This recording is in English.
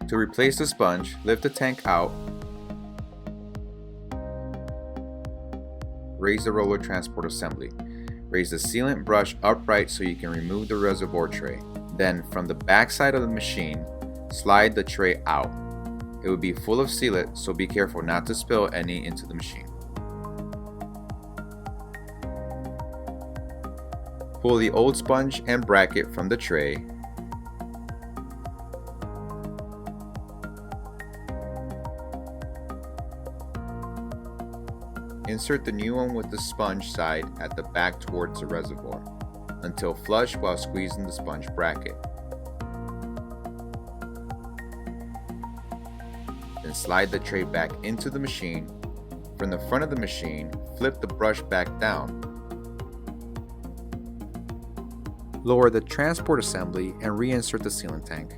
To replace the sponge, lift the tank out, raise the roller transport assembly. Raise the sealant brush upright so you can remove the reservoir tray. Then, from the back side of the machine, slide the tray out. It will be full of sealant, so be careful not to spill any into the machine. Pull the old sponge and bracket from the tray. Insert the new one with the sponge side at the back towards the reservoir, until flush while squeezing the sponge bracket. Then slide the tray back into the machine. From the front of the machine, flip the brush back down. Lower the transport assembly and reinsert the sealant tank.